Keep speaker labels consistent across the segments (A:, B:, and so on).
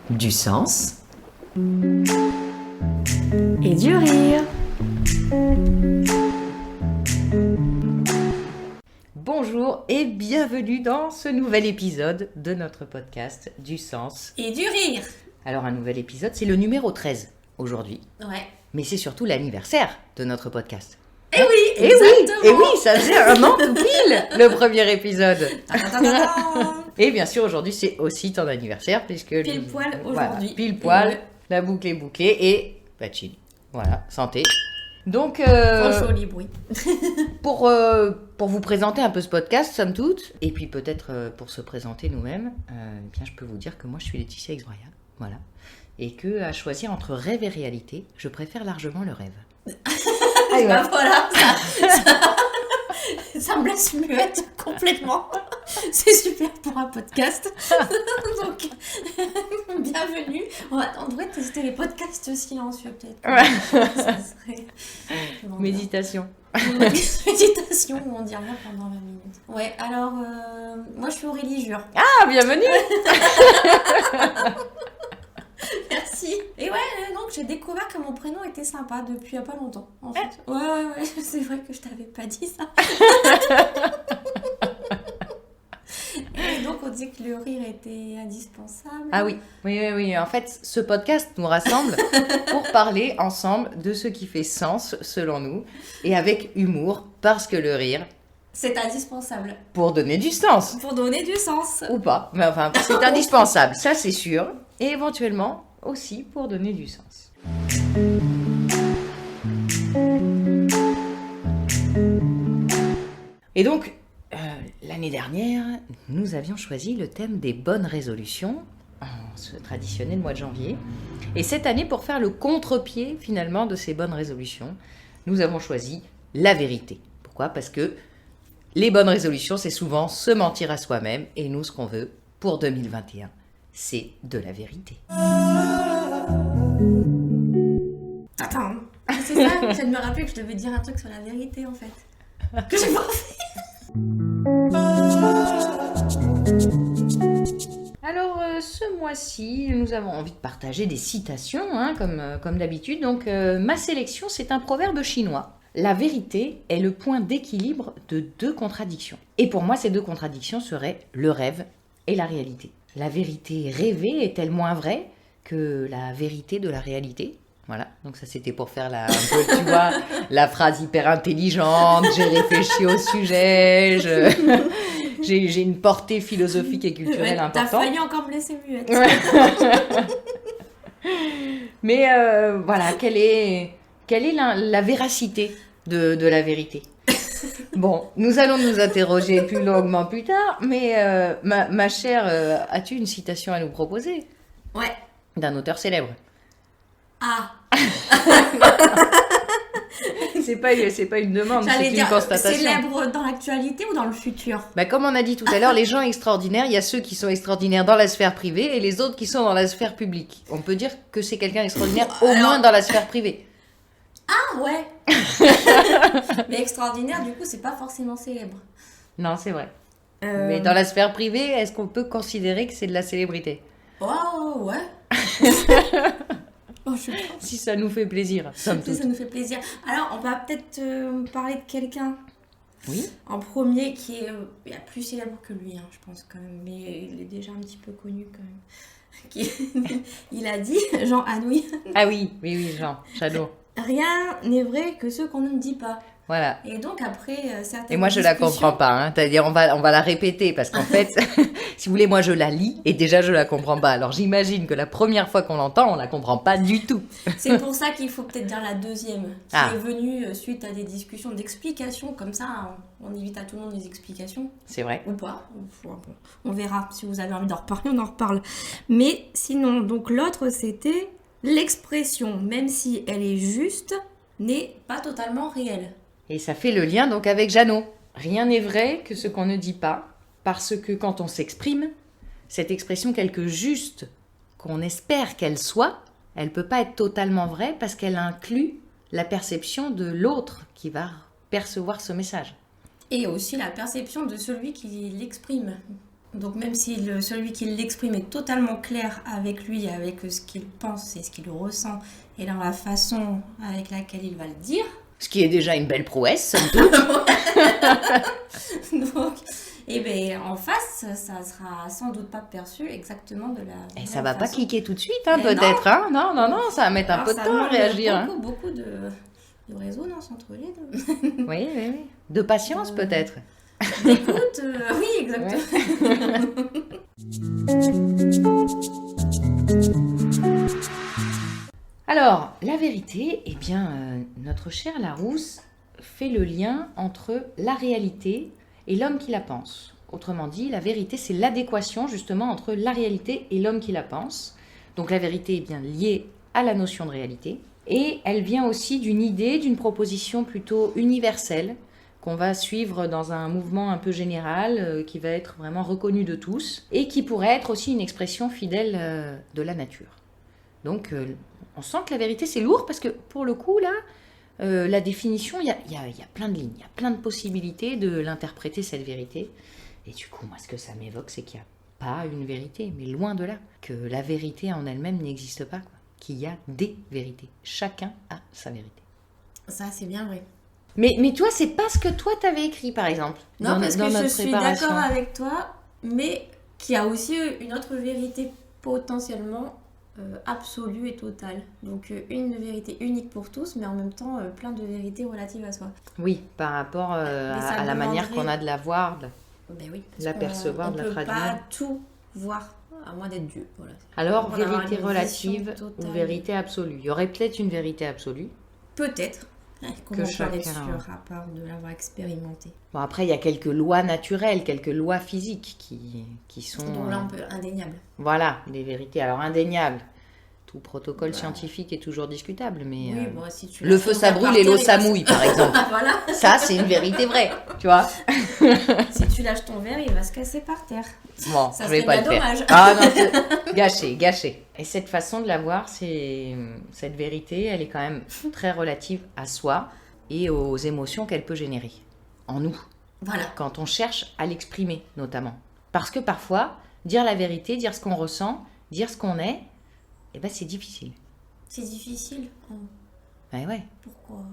A: du sens et du rire. Bonjour et bienvenue dans ce nouvel épisode de notre podcast du sens
B: et du rire.
A: Alors un nouvel épisode, c'est le numéro 13 aujourd'hui.
B: Ouais.
A: Mais c'est surtout l'anniversaire de notre podcast.
B: Eh oui, exactement.
A: Et oui, ça faisait un an tout pile, le premier épisode.
B: Ta-ta-ta-ta.
A: Et bien sûr, aujourd'hui, c'est aussi ton anniversaire, puisque...
B: Pile poil aujourd'hui.
A: Voilà, pile poil,
B: Ouais.
A: la boucle est bouclée, et chill. Voilà, santé. Donc,
B: Trop joli bruit.
A: pour vous présenter un peu ce podcast, somme toute, et puis peut-être pour se présenter nous-mêmes, bien, je peux vous dire que moi, je suis Laetitia Exbroya, voilà. Et que, à choisir entre rêve et réalité, je préfère largement le rêve.
B: Bah voilà, ça me laisse muette complètement. C'est super pour un podcast. Donc, bienvenue. On devrait tester les podcasts silencieux peut-être.
A: Ouais.
B: Ça serait...
A: Méditation.
B: Méditation où on dit rien pendant 20 minutes. Ouais, alors, moi je suis Aurélie Jure.
A: Ah, bienvenue.
B: Merci. Et ouais, donc j'ai découvert que mon prénom était sympa depuis il n'y a pas longtemps, en fait. Ouais, c'est vrai que je t'avais pas dit ça. Et donc on dit que le rire était indispensable.
A: Ah oui. En fait, ce podcast nous rassemble pour parler ensemble de ce qui fait sens, selon nous, et avec humour, parce que le rire,
B: C'est indispensable.
A: pour donner du sens.
B: Pour donner du sens.
A: Ou pas, mais enfin, c'est indispensable, ça c'est sûr. Et éventuellement aussi pour donner du sens. Et donc, l'année dernière, nous avions choisi le thème des bonnes résolutions, en ce traditionnel mois de janvier. Et cette année, pour faire le contre-pied finalement de ces bonnes résolutions, nous avons choisi la vérité. Pourquoi ? Parce que les bonnes résolutions, c'est souvent se mentir à soi-même. Et nous, ce qu'on veut pour 2021, c'est de la vérité.
B: Attends, c'est ça, je viens de me rappeler que je devais dire un truc sur la vérité en fait. Que j'ai pas fait.
A: Alors, ce mois-ci, nous avons envie de partager des citations, hein, comme d'habitude. Donc, ma sélection, c'est un proverbe chinois. La vérité est le point d'équilibre de deux contradictions. Et pour moi, ces deux contradictions seraient le rêve et la réalité. La vérité rêvée est-elle moins vraie que la vérité de la réalité ? Voilà, donc ça c'était pour faire un peu, tu vois, la phrase hyper intelligente, j'ai réfléchi au sujet, j'ai une portée philosophique et culturelle importante.
B: T'as failli encore me laisser muette.
A: Ouais. Mais voilà, quelle est la véracité de la vérité ? Bon, nous allons nous interroger plus longuement plus tard, mais ma chère, as-tu une citation à nous proposer ?
B: Ouais.
A: D'un auteur célèbre ?
B: Ah.
A: C'est pas une demande,
B: J'allais
A: c'est une
B: dire
A: constatation.
B: célèbre dans l'actualité ou dans le futur ?
A: Bah, comme on a dit tout à l'heure, les gens extraordinaires, il y a ceux qui sont extraordinaires dans la sphère privée et les autres qui sont dans la sphère publique. On peut dire que c'est quelqu'un d'extraordinaire au moins dans la sphère privée.
B: Ah ouais. Mais extraordinaire, du coup, c'est pas forcément célèbre.
A: Non, c'est vrai. Mais dans la sphère privée, est-ce qu'on peut considérer que c'est de la célébrité ?
B: Oh ouais. Oh, je pense.
A: Si ça nous fait plaisir, somme
B: Si
A: toute.
B: ça nous fait plaisir. Alors, on va peut-être parler de quelqu'un
A: Oui.
B: en premier qui est plus célèbre que lui, hein, je pense quand même, mais il est déjà un petit peu connu quand même. Il a dit, Jean Anouilh,
A: Ah oui, Jean, Shadow.
B: rien n'est vrai que ce qu'on ne dit pas.
A: Voilà.
B: Et donc après certaines
A: Et moi, je la
B: discussions-
A: comprends pas. Hein. C'est-à-dire, on va la répéter parce qu'en fait, si vous voulez, moi, je la lis et déjà, je la comprends pas. Alors, j'imagine que la première fois qu'on l'entend, on la comprend pas du tout.
B: C'est pour ça qu'il faut peut-être dire la deuxième, qui
A: Ah.
B: est venue suite à des discussions d'explications, comme ça on évite à tout le monde les explications,
A: C'est vrai.
B: ou pas, on verra, si vous avez envie d'en reparler, on en reparle. Mais sinon, donc l'autre c'était l'expression, même si elle est juste, n'est pas totalement réelle.
A: Et ça fait le lien donc avec Jeannot. Rien n'est vrai que ce qu'on ne dit pas, parce que quand on s'exprime, cette expression quelque juste qu'on espère qu'elle soit, elle ne peut pas être totalement vraie parce qu'elle inclut la perception de l'autre qui va percevoir ce message.
B: Et aussi la perception de celui qui l'exprime. Donc même si celui qui l'exprime est totalement clair avec lui, avec ce qu'il pense et ce qu'il ressent, et dans la façon avec laquelle il va le dire.
A: Ce qui est déjà une belle prouesse, somme toute.
B: Donc, en face, ça sera sans doute pas perçu exactement de la
A: Et
B: même
A: ça va pas
B: façon.
A: cliquer tout de suite,
B: Mais
A: peut-être. Non, ça va mettre un
B: Alors,
A: peu de
B: ça
A: temps à
B: demande
A: réagir.
B: beaucoup de résonance entre les deux.
A: Oui. De patience, peut-être.
B: D'écoute, oui, exactement.
A: Alors, la vérité, notre cher Larousse fait le lien entre la réalité et l'homme qui la pense. Autrement dit, la vérité, c'est l'adéquation justement entre la réalité et l'homme qui la pense. Donc la vérité est bien liée à la notion de réalité. Et elle vient aussi d'une idée, d'une proposition plutôt universelle qu'on va suivre dans un mouvement un peu général qui va être vraiment reconnu de tous et qui pourrait être aussi une expression fidèle de la nature. Donc on sent que la vérité c'est lourd parce que pour le coup là, la définition, il y a plein de lignes, il y a plein de possibilités de l'interpréter cette vérité. Et du coup, moi ce que ça m'évoque c'est qu'il n'y a pas une vérité, mais loin de là, que la vérité en elle-même n'existe pas, quoi. Qu'il y a des vérités. Chacun a sa vérité.
B: Ça, c'est bien vrai.
A: Mais toi, c'est pas ce que toi t'avais écrit, par exemple.
B: Non, parce que je
A: notre
B: suis
A: préparation.
B: d'accord avec toi, mais qu'il y a aussi une autre vérité potentiellement absolue et totale. Donc une vérité unique pour tous, mais en même temps plein de vérités relatives à soi.
A: Oui, par rapport à la manière qu'on a de la voir,
B: Ben oui,
A: l'apercevoir, de la traduire.
B: On ne peut pas tout voir, à moins d'être Dieu. Voilà.
A: Alors,
B: On va avoir
A: vérité
B: une
A: relative
B: vision
A: ou
B: totale.
A: vérité absolue. Il y aurait peut-être une vérité absolue.
B: Peut-être. Comment on peut en être
A: chacun-
B: sûr à part de l'avoir expérimenté.
A: Bon, après, il y a quelques lois naturelles, quelques lois physiques qui sont...
B: Donc là, on peut indéniable.
A: Voilà, des vérités. Alors, indéniables. Tout protocole
B: Bah.
A: scientifique est toujours discutable, mais...
B: Oui, bon, si tu
A: le
B: lâches
A: feu,
B: ton
A: ça
B: verre
A: brûle
B: par
A: et l'eau,
B: terre,
A: ça
B: il va se-
A: mouille, par exemple.
B: Voilà.
A: Ça, c'est une vérité vraie, tu vois.
B: Si tu lâches ton verre, il va se casser par terre.
A: Bon,
B: Ça
A: je vais
B: serait
A: pas le
B: bien
A: faire.
B: dommage.
A: Ah non, gâché. Et cette façon de la voir, cette vérité, elle est quand même très relative à soi et aux émotions qu'elle peut générer en nous,
B: Voilà.
A: quand on cherche à l'exprimer notamment. Parce que parfois, dire la vérité, dire ce qu'on ressent, dire ce qu'on est, c'est difficile.
B: C'est difficile. Oh,
A: Ouais.
B: pourquoi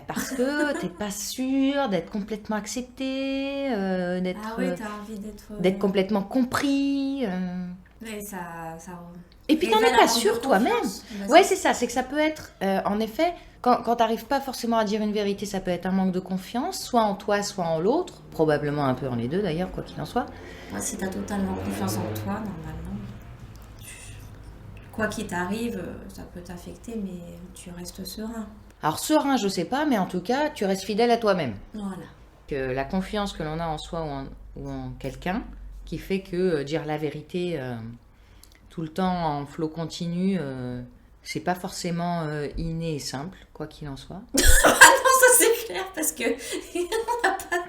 A: Parce que t'es pas sûr d'être complètement accepté, d'être
B: Ah oui, t'as envie
A: d'être complètement compris.
B: Ouais, ça...
A: Et puis t'en
B: révèle
A: es
B: un
A: pas
B: manque de
A: sûr toi-même.
B: confiance. Bah,
A: Ouais, c'est ça, c'est que ça peut être, en effet, quand t'arrives pas forcément à dire une vérité, ça peut être un manque de confiance, soit en toi, soit en l'autre, probablement un peu en les deux d'ailleurs, quoi qu'il en soit.
B: Moi, si t'as totalement confiance en toi, normalement, quoi qu'il t'arrive, ça peut t'affecter, mais tu restes serein.
A: Alors serein, je sais pas, mais en tout cas, tu restes fidèle à toi-même.
B: Voilà.
A: Que la confiance que l'on a en soi ou en quelqu'un, qui fait que dire la vérité tout le temps en flot continu, c'est pas forcément inné et simple, quoi qu'il en soit.
B: Non, ça c'est clair, parce que on n'a pas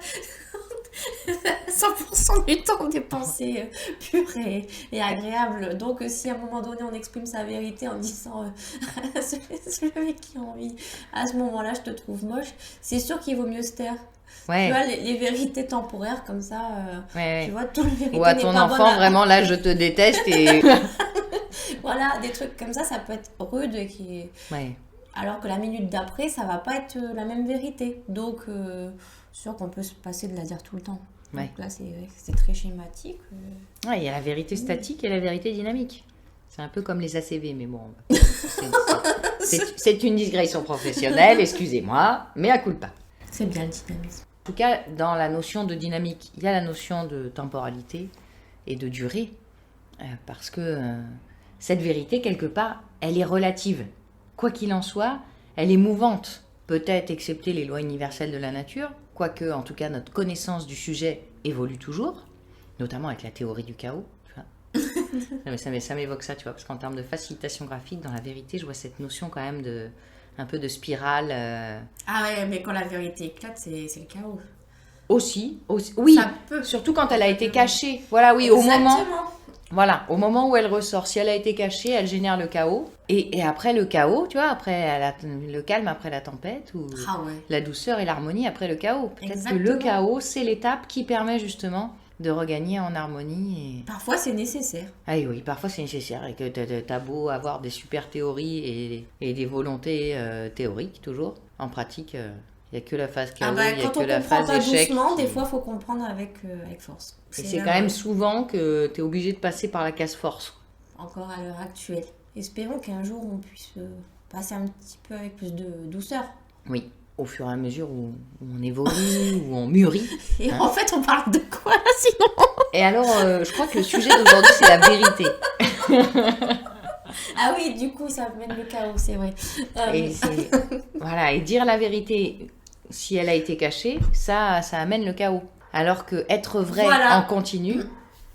B: 100% du temps des pensées pures et agréables. Donc si à un moment donné on exprime sa vérité en disant celui mec qui a envie, à ce moment-là je te trouve moche, c'est sûr qu'il vaut mieux se taire.
A: Ouais.
B: Tu vois, les vérités temporaires comme ça,
A: Ouais.
B: tu vois, toute vérité
A: Ou à
B: n'est
A: ton
B: pas
A: enfant,
B: bonne à-
A: vraiment, là, je te déteste et...
B: Voilà, des trucs comme ça peut être rude
A: Ouais.
B: alors que la minute d'après, ça va pas être la même vérité. Donc, c'est sûr qu'on peut se passer de la dire tout le temps.
A: Ouais.
B: Donc là, c'est très schématique.
A: Ouais, il y a la vérité statique et la vérité dynamique. C'est un peu comme les ACV, mais bon, c'est une digression professionnelle, excusez-moi, mais à culpa.
B: C'est bien le dynamisme.
A: En tout cas, dans la notion de dynamique, il y a la notion de temporalité et de durée, parce que cette vérité, quelque part, elle est relative. Quoi qu'il en soit, elle est mouvante, peut-être excepté les lois universelles de la nature, quoique, en tout cas, notre connaissance du sujet évolue toujours, notamment avec la théorie du chaos. Tu vois. Non, mais ça m'évoque ça, tu vois, parce qu'en termes de facilitation graphique, dans la vérité, je vois cette notion quand même un peu de spirale.
B: Ah ouais, mais quand la vérité éclate, c'est le chaos.
A: Aussi, oui,
B: Ça peut.
A: surtout quand elle a été cachée. Voilà, oui, au moment,
B: Exactement.
A: au moment où elle ressort, si elle a été cachée, elle génère le chaos. Et après le chaos, tu vois, après le calme après la tempête, ou
B: Ah ouais.
A: la douceur et l'harmonie après le chaos. Peut-être que le
B: Exactement.
A: chaos, c'est l'étape qui permet justement de regagner en harmonie.
B: Parfois, c'est nécessaire.
A: Ah oui, parfois c'est nécessaire et que t'as beau avoir des super théories et des volontés théoriques toujours, en pratique, il n'y a que la phase chaos, il n'y a que la phase échec.
B: Quand on comprend pas doucement, des fois, il faut comprendre avec force.
A: Et c'est quand même souvent que tu es obligé de passer par la case force.
B: Encore à l'heure actuelle. Espérons qu'un jour, on puisse passer un petit peu avec plus de douceur.
A: Oui, au fur et à mesure où on évolue, où on mûrit.
B: Et en fait, on parle de quoi, sinon?
A: Et alors, je crois que le sujet d'aujourd'hui, c'est la vérité.
B: Ah oui, du coup, ça mène le chaos, c'est vrai.
A: Voilà, et dire la vérité, si elle a été cachée, ça amène le chaos. Alors que être vrai en continu,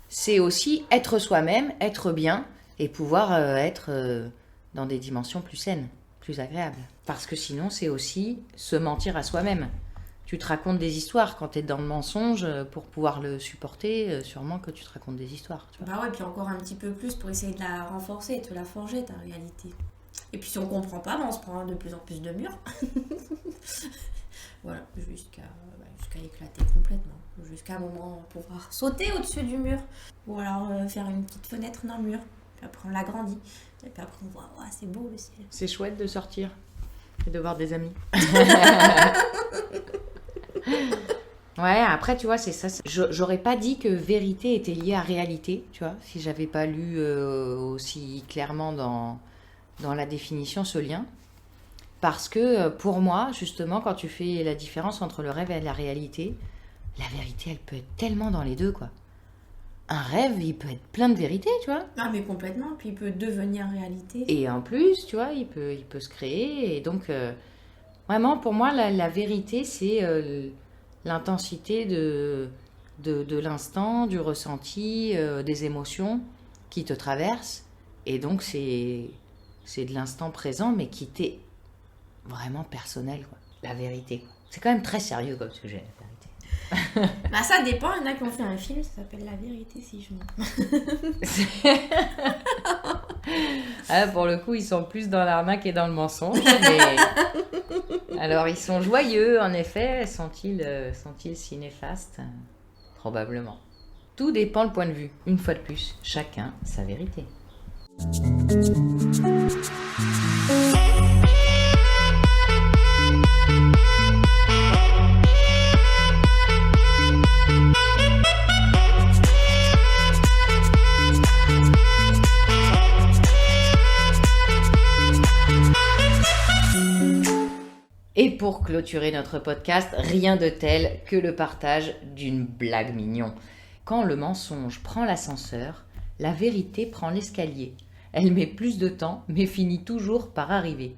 A: c'est aussi être soi-même, être bien, et pouvoir être dans des dimensions plus saines, plus agréables. Parce que sinon, c'est aussi se mentir à soi-même. Tu te racontes des histoires quand tu es dans le mensonge, pour pouvoir le supporter, sûrement que tu te racontes des histoires. Tu vois.
B: Bah ouais, puis encore un petit peu plus pour essayer de la renforcer, de la forger, ta réalité. Et puis si on comprend pas, on se prend de plus en plus de murs. Voilà, jusqu'à éclater complètement. Jusqu'à un moment pouvoir sauter au-dessus du mur. Ou alors faire une petite fenêtre dans le mur. Puis après on l'agrandit. Et puis après on voit, ouais, c'est beau le ciel.
A: C'est chouette de sortir et de voir des amis. Ouais, après, tu vois, c'est ça. J'aurais pas dit que vérité était liée à réalité, tu vois, si j'avais pas lu aussi clairement dans la définition ce lien. Parce que pour moi, justement, quand tu fais la différence entre le rêve et la réalité, la vérité, elle peut être tellement dans les deux, quoi. Un rêve, il peut être plein de vérité, tu vois.
B: Ah, mais complètement. Puis il peut devenir réalité.
A: Et en plus, tu vois, il peut se créer. Et donc, vraiment, pour moi, la vérité, c'est l'intensité de l'instant, du ressenti, des émotions qui te traversent. Et donc, c'est de l'instant présent, mais qui t'est vraiment personnel, quoi. La vérité, quoi. C'est quand même très sérieux comme sujet, la vérité.
B: Bah ça dépend, il y en a qui ont fait un film, ça s'appelle La vérité si je mens.
A: Ah, pour le coup, ils sont plus dans l'arnaque et dans le mensonge, mais... Alors, ils sont joyeux, en effet, sont-ils si néfastes? Probablement. Tout dépend le point de vue. Une fois de plus, chacun sa vérité. Et pour clôturer notre podcast, rien de tel que le partage d'une blague mignon. Quand le mensonge prend l'ascenseur, la vérité prend l'escalier. Elle met plus de temps, mais finit toujours par arriver.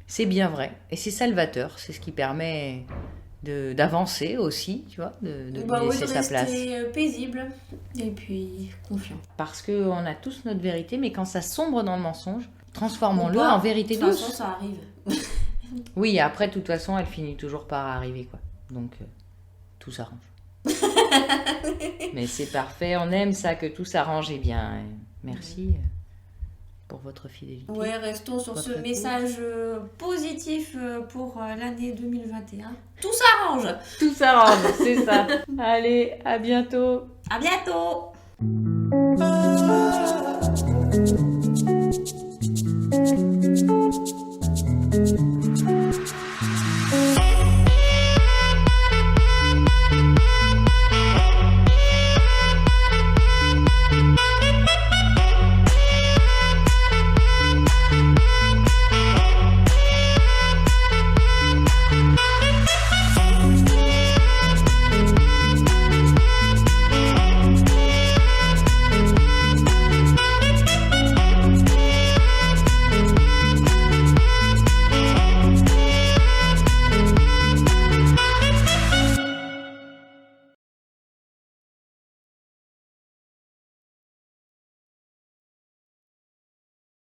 A: C'est bien vrai, et c'est salvateur, c'est ce qui permet d'avancer aussi, tu vois, de lui laisser sa place.
B: Rester paisible, et puis confiant.
A: Parce qu'on a tous notre vérité, mais quand ça sombre dans le mensonge, transformons-le en vérité douce.
B: De toute façon, ça arrive.
A: Oui, après, de toute façon, elle finit toujours par arriver, quoi. Donc, tout s'arrange. Mais c'est parfait, on aime ça, que tout s'arrange et bien. Merci pour votre fidélité.
B: Ouais, restons sur ce message positif pour l'année 2021. Tout s'arrange.
A: Tout s'arrange, c'est ça. Allez, à bientôt.
B: À bientôt.